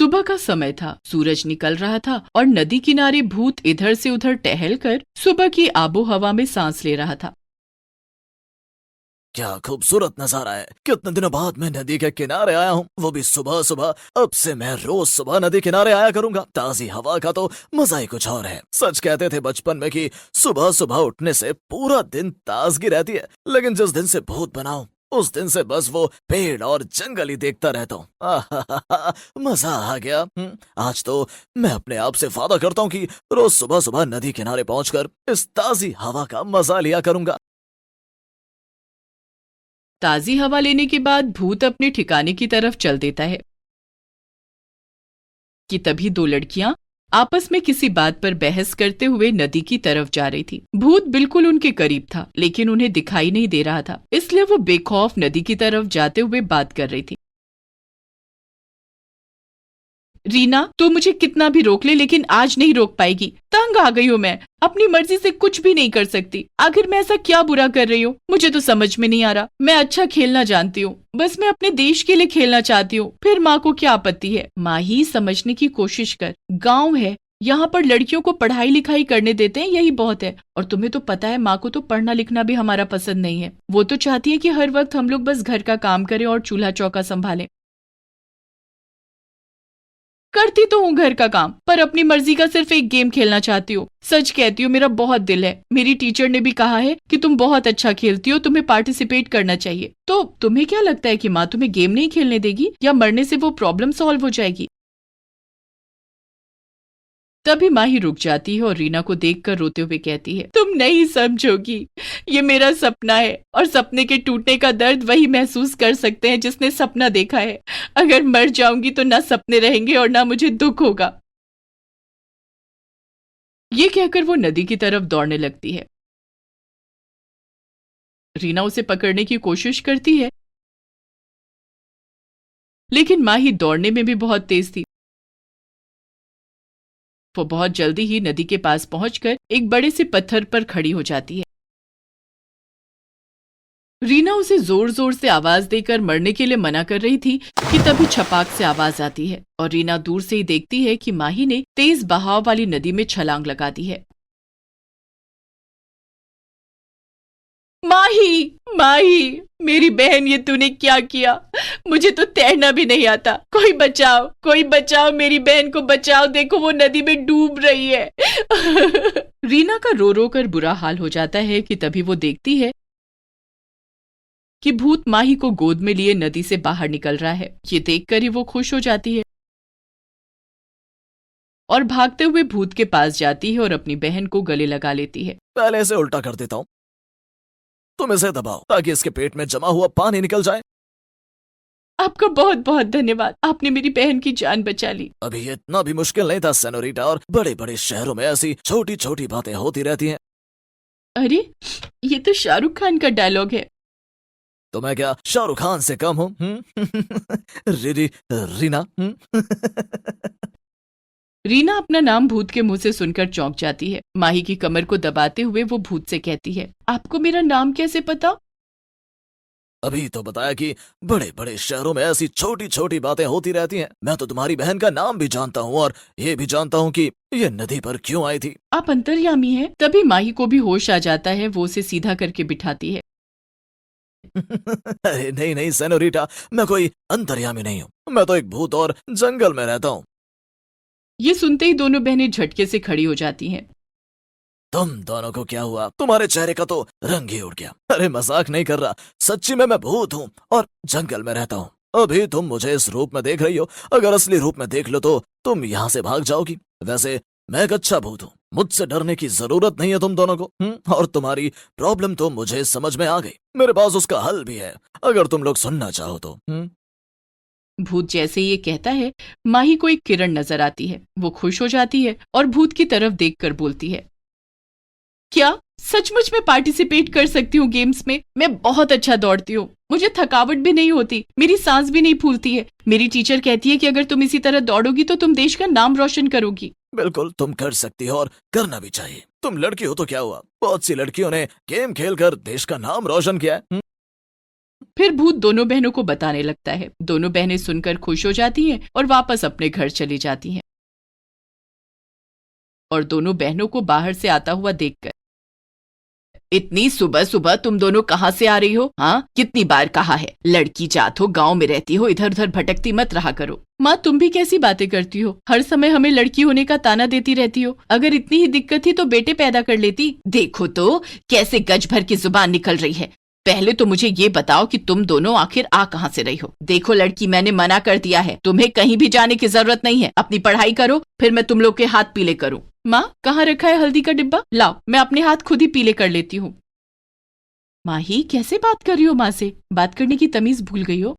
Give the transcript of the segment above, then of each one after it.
सुबह का समय था, सूरज निकल रहा था और नदी किनारे भूत इधर से उधर टहलकर सुबह की आबो हवा में सांस ले रहा था। क्या खूबसूरत नजारा है। कितने दिनों बाद मैं नदी के किनारे आया हूँ, वो भी सुबह सुबह। अब से मैं रोज सुबह नदी किनारे आया करूंगा। ताजी हवा का तो मजा ही कुछ और है। सच कहते थे बचपन में कि सुबह सुबह उठने से पूरा दिन ताजगी रहती है, लेकिन जिस दिन से भूत बना हूं, उस दिन से बस वो पेड़ और जंगल ही देखता रहता हूँ। मजा आ गया। आज तो मैं अपने आप से वादा करता हूँ कि रोज सुबह सुबह नदी किनारे पहुंचकर इस ताजी हवा का मजा लिया करूंगा। ताजी हवा लेने के बाद भूत अपने ठिकाने की तरफ चल देता है कि तभी दो लड़कियां आपस में किसी बात पर बहस करते हुए नदी की तरफ जा रही थी। भूत बिल्कुल उनके करीब था, लेकिन उन्हें दिखाई नहीं दे रहा था, इसलिए वो बेखौफ नदी की तरफ जाते हुए बात कर रही थी। रीना, तू मुझे कितना भी रोक ले, लेकिन आज नहीं रोक पाएगी। तंग आ गई हूँ मैं, अपनी मर्जी से कुछ भी नहीं कर सकती। आखिर मैं ऐसा क्या बुरा कर रही हूँ, मुझे तो समझ में नहीं आ रहा। मैं अच्छा खेलना जानती हूँ, बस मैं अपने देश के लिए खेलना चाहती हूँ, फिर माँ को क्या आपत्ति है। माँ ही समझने की कोशिश कर, गाँव है, यहाँ पर लड़कियों को पढ़ाई लिखाई करने देते हैं, यही बहुत है। और तुम्हें तो पता है माँ को तो पढ़ना लिखना भी हमारा पसंद नहीं है। वो तो चाहती है कि हर वक्त हम लोग बस घर का काम करें और चूल्हा चौका संभालें। करती तो हूँ घर का काम, पर अपनी मर्जी का सिर्फ एक गेम खेलना चाहती हूँ। सच कहती हूँ, मेरा बहुत दिल है। मेरी टीचर ने भी कहा है कि तुम बहुत अच्छा खेलती हो, तुम्हें पार्टिसिपेट करना चाहिए। तो तुम्हें क्या लगता है कि माँ तुम्हें गेम नहीं खेलने देगी या मरने से वो प्रॉब्लम सॉल्व हो जाएगी? तभी माँ ही रुक जाती है और रीना को देखकर रोते हुए कहती है, तुम नहीं समझोगी, ये मेरा सपना है और सपने के टूटने का दर्द वही महसूस कर सकते हैं जिसने सपना देखा है। अगर मर जाऊंगी तो ना सपने रहेंगे और ना मुझे दुख होगा। ये कहकर वो नदी की तरफ दौड़ने लगती है। रीना उसे पकड़ने की कोशिश करती है, लेकिन माँ ही दौड़ने में भी बहुत तेज थी। वो बहुत जल्दी ही नदी के पास पहुंचकर एक बड़े से पत्थर पर खड़ी हो जाती है। रीना उसे जोर जोर से आवाज देकर मरने के लिए मना कर रही थी कि तभी छपाक से आवाज आती है और रीना दूर से ही देखती है कि माही ने तेज बहाव वाली नदी में छलांग लगा दी है। माही, माही, मेरी बहन, ये तूने क्या किया? मुझे तो तैरना भी नहीं आता। कोई बचाओ, कोई बचाओ, मेरी बहन को बचाओ, देखो वो नदी में डूब रही है। रीना का रो रो कर बुरा हाल हो जाता है कि तभी वो देखती है कि भूत माही को गोद में लिए नदी से बाहर निकल रहा है। ये देखकर ही वो खुश हो जाती है और भागते हुए भूत के पास जाती है और अपनी बहन को गले लगा लेती है। पहले इसे उल्टा कर देता हूँ, तुम इसे दबाओ ताकि इसके पेट में जमा हुआ पानी निकल जाए। आपका बहुत बहुत धन्यवाद, आपने मेरी बहन की जान बचा ली। अभी ये इतना भी मुश्किल नहीं था सेनोरिटा, और बड़े बड़े शहरों में ऐसी छोटी छोटी बातें होती रहती हैं। अरे, ये तो शाहरुख खान का डायलॉग है। तो मैं क्या शाहरुख खान से कम हूँ? रीना। रीना अपना नाम भूत के मुंह से सुनकर चौंक जाती है। माही की कमर को दबाते हुए वो भूत से कहती है, आपको मेरा नाम कैसे पता? अभी तो बताया कि बड़े बड़े शहरों में ऐसी छोटी छोटी बातें होती रहती हैं। मैं तो तुम्हारी बहन का नाम भी जानता हूँ और ये भी जानता हूँ कि ये नदी पर क्यों आई थी। आप अंतर्यामी हैं। तभी माही को भी होश आ जाता है, वो उसे सीधा करके बिठाती है। अरे नहीं नहीं सेनोरिटा, मैं कोई अंतर्यामी नहीं हूँ। मैं तो एक भूत और जंगल में रहता हूँ। ये सुनते ही दोनों बहनें झटके से खड़ी हो जाती हैं। तुम दोनों को क्या हुआ? तुम्हारे चेहरे का तो रंग ही उड़ गया। अरे मजाक नहीं कर रहा, सच्ची में मैं भूत हूँ और जंगल में रहता हूँ। अभी तुम मुझे इस रूप में देख रही हो, अगर असली रूप में देख लो तो तुम यहाँ से भाग जाओगी। वैसे मैं एक अच्छा भूत हूँ, मुझसे डरने की जरूरत नहीं है तुम दोनों को। और तुम्हारी प्रॉब्लम तो मुझे समझ में आ गई, मेरे पास उसका हल भी है, अगर तुम लोग सुनना चाहो तो। भूत जैसे ये कहता है, माही को एक किरण नजर आती है। वो खुश हो जाती है और भूत की तरफ देखकर बोलती है, क्या सचमुच में पार्टिसिपेट कर सकती हूँ गेम्स में? मैं बहुत अच्छा दौड़ती हूँ, मुझे थकावट भी नहीं होती, मेरी सांस भी नहीं फूलती है। मेरी टीचर कहती है कि अगर तुम इसी तरह दौड़ोगी तो तुम देश का नाम रोशन करोगी। बिल्कुल तुम कर सकती हो और करना भी चाहिए। तुम लड़की हो तो क्या हुआ, बहुत सी लड़कियों ने गेम खेलकर देश का नाम रोशन किया है। फिर भूत दोनों बहनों को बताने लगता है। दोनों बहनें सुनकर खुश हो जाती हैं और वापस अपने घर चली जाती हैं। और दोनों बहनों को बाहर से आता हुआ देखकर, इतनी सुबह सुबह तुम दोनों कहाँ से आ रही हो? हाँ, कितनी बार कहा है, लड़की जात हो, गांव में रहती हो, इधर उधर भटकती मत रहा करो। माँ, तुम भी कैसी बातें करती हो? हर समय हमें लड़की होने का ताना देती रहती हो। अगर इतनी ही दिक्कत थी तो बेटे पैदा कर लेती। देखो तो कैसे गज भर की जुबान निकल रही है। पहले तो मुझे ये बताओ कि तुम दोनों आखिर आ कहाँ से रही हो? देखो लड़की, मैंने मना कर दिया है, तुम्हें कहीं भी जाने की जरूरत नहीं है। अपनी पढ़ाई करो, फिर मैं तुम लोग के हाथ पीले करूं। माँ, कहाँ रखा है हल्दी का डिब्बा? लाओ, मैं अपने हाथ खुद ही पीले कर लेती हूँ। माही, कैसे बात कर रही हो माँ से? बात करने की तमीज भूल गई हो?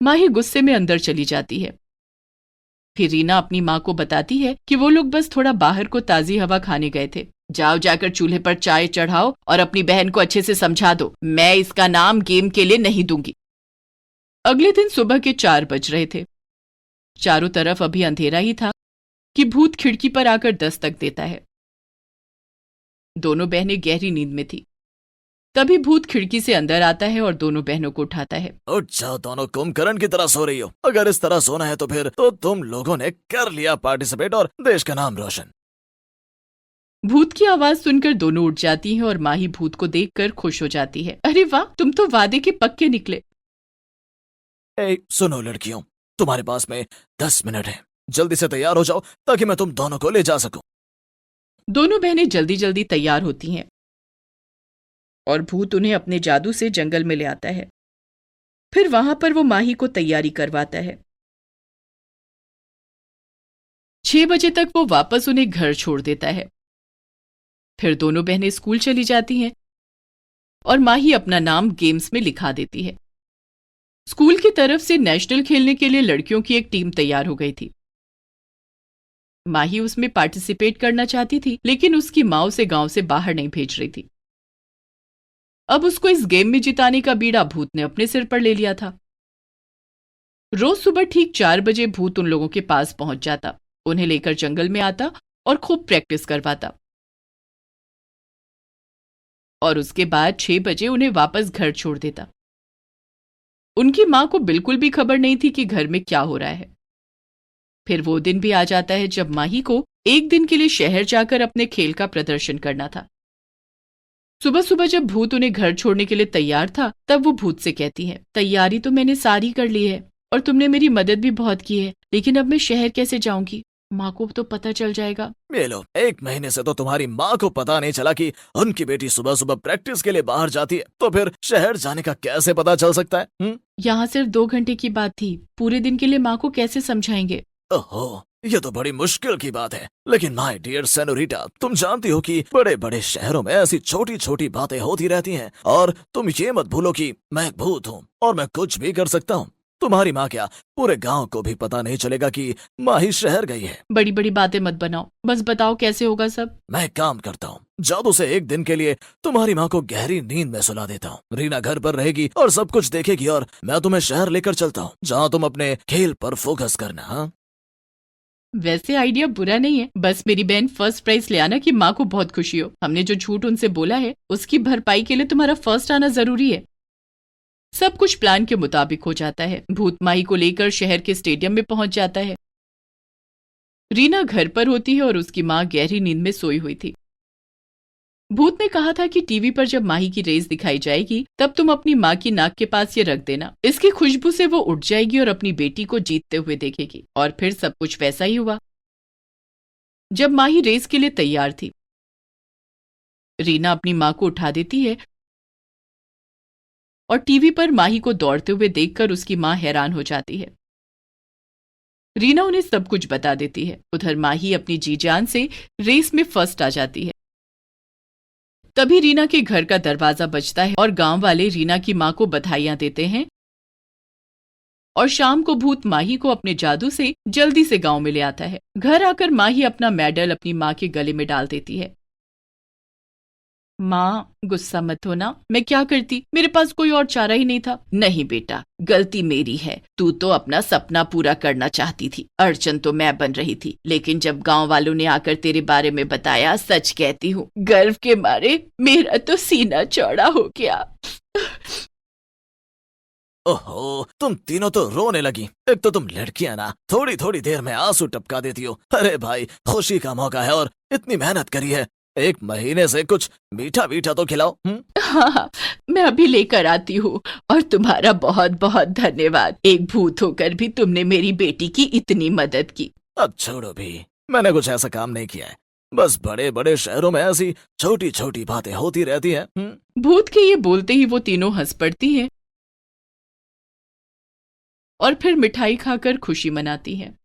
माही गुस्से में अंदर चली जाती है। फिर रीना अपनी माँ को बताती है कि वो लोग बस थोड़ा बाहर को ताजी हवा खाने गए थे। जाओ, जाकर चूल्हे पर चाय चढ़ाओ और अपनी बहन को अच्छे से समझा दो। मैं इसका नाम गेम के लिए नहीं दूंगी। अगले दिन सुबह के 4 बज रहे थे। चारों तरफ अभी अंधेरा ही था कि भूत खिड़की पर आकर दस्तक देता है। दोनों बहनें गहरी नींद में थी। तभी भूत खिड़की से अंदर आता है और दोनों बहनों को उठाता है। उठ जाओ, दोनों कुंभकर्ण की तरह सो रही हो। अगर इस तरह सोना है तो फिर तो तुम लोगों ने कर लिया पार्टिसिपेट और देश का नाम रोशन। भूत की आवाज सुनकर दोनों उठ जाती हैं और माही भूत को देखकर खुश हो जाती है। अरे वाह, तुम तो वादे के पक्के निकले। सुनो लड़कियों, तुम्हारे पास में 10 मिनट है। जल्दी से तैयार हो जाओ ताकि मैं तुम दोनों को ले जा सकूं। दोनों बहनें जल्दी जल्दी तैयार होती हैं और भूत उन्हें अपने जादू से जंगल में ले आता है। फिर वहां पर वो माही को तैयारी करवाता है। 6 बजे तक वो वापस उन्हें घर छोड़ देता है। फिर दोनों बहनें स्कूल चली जाती हैं और माही अपना नाम गेम्स में लिखा देती है। स्कूल की तरफ से नेशनल खेलने के लिए लड़कियों की एक टीम तैयार हो गई थी। माही उसमें पार्टिसिपेट करना चाहती थी, लेकिन उसकी माँ उसे गांव से बाहर नहीं भेज रही थी। अब उसको इस गेम में जिताने का बीड़ा भूत ने अपने सिर पर ले लिया था। रोज सुबह ठीक 4 बजे भूत उन लोगों के पास पहुंच जाता, उन्हें लेकर जंगल में आता और खूब प्रैक्टिस करवाता। और उसके बाद 6 बजे उन्हें वापस घर छोड़ देता। उनकी मां को बिल्कुल भी खबर नहीं थी कि घर में क्या हो रहा है। फिर वो दिन भी आ जाता है जब माही को एक दिन के लिए शहर जाकर अपने खेल का प्रदर्शन करना था। सुबह सुबह जब भूत उन्हें घर छोड़ने के लिए तैयार था, तब वो भूत से कहती है, तैयारी तो मैंने सारी कर ली है और तुमने मेरी मदद भी बहुत की है, लेकिन अब मैं शहर कैसे जाऊंगी? माँ को तो पता चल जाएगा। ये लो, 1 महीने से तो तुम्हारी माँ को पता नहीं चला कि उनकी बेटी सुबह सुबह प्रैक्टिस के लिए बाहर जाती है, तो फिर शहर जाने का कैसे पता चल सकता है? यहाँ सिर्फ 2 घंटे की बात थी, पूरे दिन के लिए माँ को कैसे समझाएंगे? ओहो, ये तो बड़ी मुश्किल की बात है। लेकिन माय डियर सेनोरिटा, तुम जानती हो कि बड़े बड़े शहरों में ऐसी छोटी छोटी बातें होती रहती हैं, और तुम ये मत भूलो कि मैं एक भूत हूँ और मैं कुछ भी कर सकता हूँ। तुम्हारी माँ क्या, पूरे गांव को भी पता नहीं चलेगा कि माही शहर गई है। बड़ी बड़ी बातें मत बनाओ, बस बताओ कैसे होगा सब। मैं काम करता हूँ, जादू से एक दिन के लिए तुम्हारी माँ को गहरी नींद में सुला देता हूँ। रीना घर पर रहेगी और सब कुछ देखेगी, और मैं तुम्हें शहर लेकर चलता हूँ जहाँ तुम अपने खेल पर फोकस करना। हाँ, वैसे आइडिया बुरा नहीं है, बस मेरी बहन फर्स्ट प्राइज ले आना कि माँ को बहुत खुशी हो। हमने जो झूठ उनसे बोला है उसकी भरपाई के लिए तुम्हारा फर्स्ट आना जरूरी है। सब कुछ प्लान के मुताबिक हो जाता है। भूत माही को लेकर शहर के स्टेडियम में पहुंच जाता है। रीना घर पर होती है और उसकी माँ गहरी नींद में सोई हुई थी। भूत ने कहा था कि टीवी पर जब माही की रेस दिखाई जाएगी तब तुम अपनी माँ की नाक के पास ये रख देना, इसकी खुशबू से वो उठ जाएगी और अपनी बेटी को जीतते हुए देखेगी। और फिर सब कुछ वैसा ही हुआ। जब माही रेस के लिए तैयार थी, रीना अपनी माँ को उठा देती है और टीवी पर माही को दौड़ते हुए देखकर उसकी माँ हैरान हो जाती है। रीना उन्हें सब कुछ बता देती है। उधर माही अपनी जी जान से रेस में फर्स्ट आ जाती है। तभी रीना के घर का दरवाजा बजता है और गांव वाले रीना की मां को बधाइयां देते हैं। और शाम को भूत माही को अपने जादू से जल्दी से गांव में ले आता है। घर आकर माही अपना मेडल अपनी मां के गले में डाल देती है। माँ, गुस्सा मत होना, मैं क्या करती, मेरे पास कोई और चारा ही नहीं था। नहीं बेटा, गलती मेरी है। तू तो अपना सपना पूरा करना चाहती थी। अर्चन तो मैं बन रही थी, लेकिन जब गांव वालों ने आकर तेरे बारे में बताया, सच कहती हूँ गर्व के मारे मेरा तो सीना चौड़ा हो गया। ओहो, तुम तीनों तो रोने लगी। एक तो तुम लड़कियां ना थोड़ी थोड़ी देर में आंसू टपका देती हो। अरे भाई, खुशी का मौका है और इतनी मेहनत करी है, 1 महीने से कुछ मीठा मीठा तो खिलाओ। हाँ, मैं अभी लेकर आती हूँ। और तुम्हारा बहुत बहुत धन्यवाद। एक भूत होकर भी तुमने मेरी बेटी की इतनी मदद की। अब छोड़ो भी, मैंने कुछ ऐसा काम नहीं किया है। बस बड़े बड़े शहरों में ऐसी छोटी छोटी बातें होती रहती हैं। भूत के ये बोलते ही वो तीनों हंस पड़ती हैं और फिर मिठाई खाकर खुशी मनाती हैं।